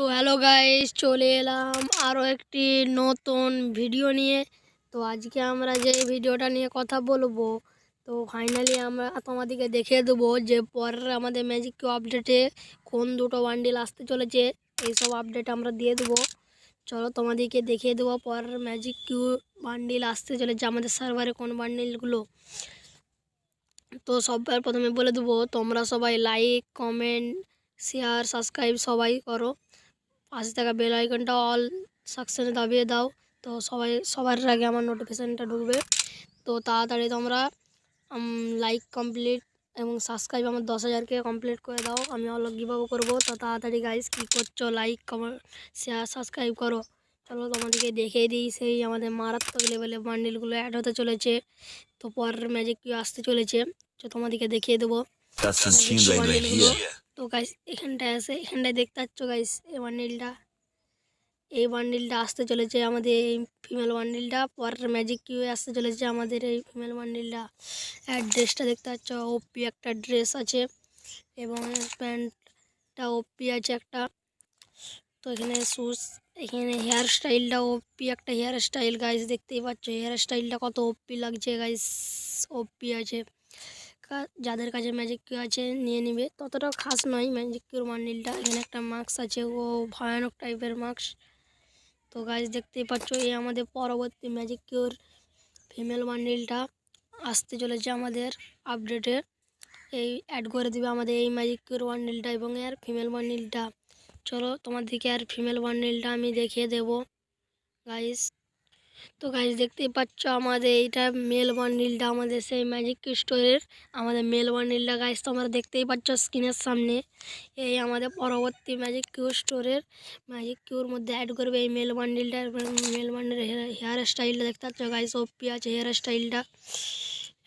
তো hello guys, চলে এলাম আরও একটি নতুন ভিডিও নিয়ে। তো আজকে আমরা যে ভিডিওটা নিয়ে কথা বলবো, তো ফাইনালি আমরা তোমাদেরকে দেখিয়ে দেবো যে পরের আমাদের ম্যাজিক কিউ আপডেটে কোন দুটো বান্ডিল আসতে চলেছে। এইসব আপডেট আমরা দিয়ে দেবো। চলো তোমাদেরকে দেখিয়ে দেবো পরের ম্যাজিক কিউ বান্ডিল আসতে চলেছে আমাদের সার্ভারে কোন বান্ডিলগুলো। তো সবার প্রথমে বলে দেবো, তোমরা সবাই লাইক, কমেন্ট, শেয়ার, সাবস্ক্রাইব সবাই করো। পাশে থাকা বেল আইকনটা অল সেকশনে দাবিয়ে দাও, তো সবার আগে আমার নোটিফিকেশানটা ঢুকবে। তো তাড়াতাড়ি তোমরা লাইক কমপ্লিট এবং সাবস্ক্রাইব আমার 10,000কে কমপ্লিট করে দাও। আমি অলগ গিভআপ করবো। তো তাড়াতাড়ি গাইস কী করছো, লাইক, কমেন্ট, শেয়ার, সাবস্ক্রাইব করো। চলো তোমাদেরকে দেখিয়ে দিই সেই আমাদের মারাত্মক লেভেলের বান্ডিলগুলো অ্যাড হতে চলেছে। তো পরের ম্যাজিক কিউ আসতে চলেছে, তো তোমাদেরকে দেখিয়ে দেবো বান্ডিলগুলো। তো গাইস এখানটায় দেখতে পাচ্ছ গাইস, এই বান্ডিলটা আসতে চলেছে আমাদের এই ফিমেল বান্ডিলটা। পরের ম্যাজিক কিউ আসতে চলেছে আমাদের এই ফিমেল বান্ডিলটা। ড্রেসটা দেখতে পাচ্ছ, ওপি একটা ড্রেস আছে এবং প্যান্টটা ওপি আছে একটা। তো এখানে শুজ, এখানে হেয়ার স্টাইলটা ওপি একটা হেয়ার স্টাইল গাইস, দেখতেই পাচ্ছ হেয়ার স্টাইলটা কত ওপি লাগছে গাইস, ওপি আছে। যাদের কাছে ম্যাজিক কিউ আছে নিয়ে নিবে, ততটাও খাস নয় ম্যাজিক কিউর বান্ডিলটা। এখানে একটা মাস্ক আছে, ও ভয়ানক টাইপের মাস্ক। তো গাইস দেখতেই পাচ্ছ এই আমাদের পরবর্তী ম্যাজিক কিউর ফিমেল বান্ডিলটা আসতে চলেছে আমাদের আপডেটে। এই অ্যাড করে দিবে আমাদের এই ম্যাজিক কিউর বান্ডিলটা এবং এর ফিমেল বান্ডিলটা। চলো তোমাদেরকে আর ফিমেল বান্ডিলটা আমি দেখিয়ে দেবো গাইস। তো গাইস দেখতেই পাচ্ছ আমাদের এইটা মেল বান্ডিলটা, আমাদের সেই ম্যাজিক কিউ স্টোরের আমাদের মেল বান্ডিলটা গাইস, তোমরা দেখতেই পাচ্ছ স্ক্রিনের সামনে। এই আমাদের পরবর্তী ম্যাজিক কিউ স্টোরের ম্যাজিক কিউর মধ্যে অ্যাড করবে এই মেল বান্ডিলটা। মেল বান্ডিলের হেয়ার স্টাইলটা দেখতে পাচ্ছ গাইস, ওপি আছে হেয়ার স্টাইলটা,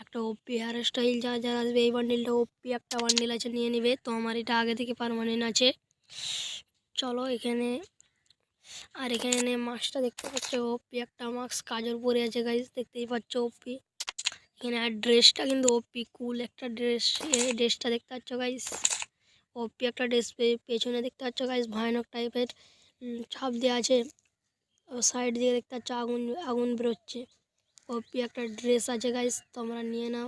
একটা ওপি হেয়ার স্টাইল। যারা আসবে এই বান্ডিলটা ওপি একটা বান্ডিল আছে, নিয়ে নিবে। তো আমার এটা আগে থেকে পার্মানেন্ট আছে। চলো এখানে মাস্কটা দেখতে পাচ্ছ, ওপি একটা মাস্ক কাজল পরে আছে গাইস, দেখতেই পাচ্ছ ওপি। এখানে আর ড্রেসটা কিন্তু ওপি কুল একটা ড্রেস, এই ড্রেসটা দেখতে পাচ্ছ গাইস, ওপি একটা ড্রেস। পেছনে দেখতে পাচ্ছ গাইস ভয়ানক টাইপের ছাপ দেওয়া আছে। সাইড দিয়ে দেখতে পাচ্ছ আগুন বেরোচ্ছে। ওপি একটা ড্রেস আছে গাইস, তোমরা নিয়ে নাও,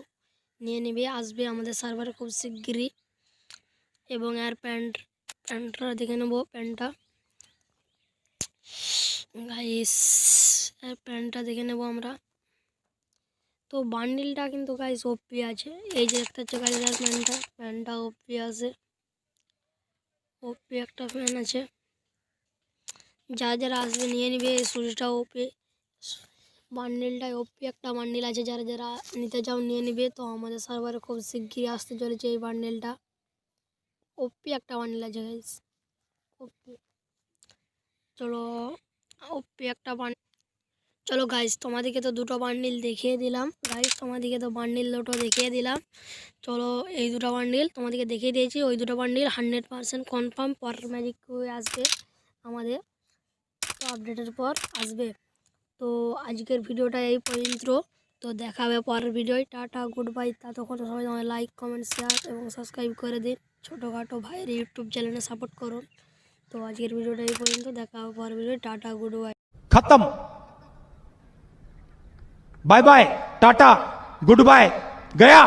নিয়ে নিবে, আসবে আমাদের সার্ভারে খুব শিগগিরই। এবং আর প্যান্টটা দেখে নেবো, প্যান্টটা গাইস, প্যান্টটা দেখে নেবো আমরা। তো বান্ডিলটা কিন্তু গাইস ওপি আছে, এই যে দেখতে পাচ্ছ গাইস আর প্যান্টটা ওপি আছে, ওপি একটা প্যান্ট আছে। যারা আসবে নিয়ে নিবে। সুজটা ওপি, বান্ডিলটায় ওপি একটা বান্ডিল আছে, যারা নিতে চাও নিয়ে নিবে। তো আমাদের সার্ভারে খুব শিগগিরই আসতে চলেছে এই বান্ডিলটা, ওপি একটা বান্ডিল আছে গাইস, ওপি। চলো ওপি একটা চলো গাইস তোমাদেরকে তো দুটো বান্ডিল দেখিয়ে দিলাম গাইস, তোমাদেরকে তো বান্ডিল দুটো দেখিয়ে দিলাম। চলো এই দুটো বান্ডিল তোমাদেরকে দেখিয়ে দিয়েছি, ওই দুটো বান্ডিল 100% কনফার্ম পরের ম্যাজিক আসবে আমাদের, তো আপডেটের পর আসবে। তো আজকের ভিডিওটা এই পর্যন্ত। তো দেখা হবে পরের ভিডিওয়। Tata, good bye. ততক্ষণ সবাই আমায় লাইক, কমেন্ট, শেয়ার এবং সাবস্ক্রাইব করে দিন। ছোটোখাটো ভাইয়ের ইউটিউব চ্যানেলে সাপোর্ট করুন। তো আজকের ভিডিওটা এই পর্যন্ত, দেখা হবে পরের ভিডিও। Tata, goodbye. खत्म। Bye bye, tata, goodbye, गया।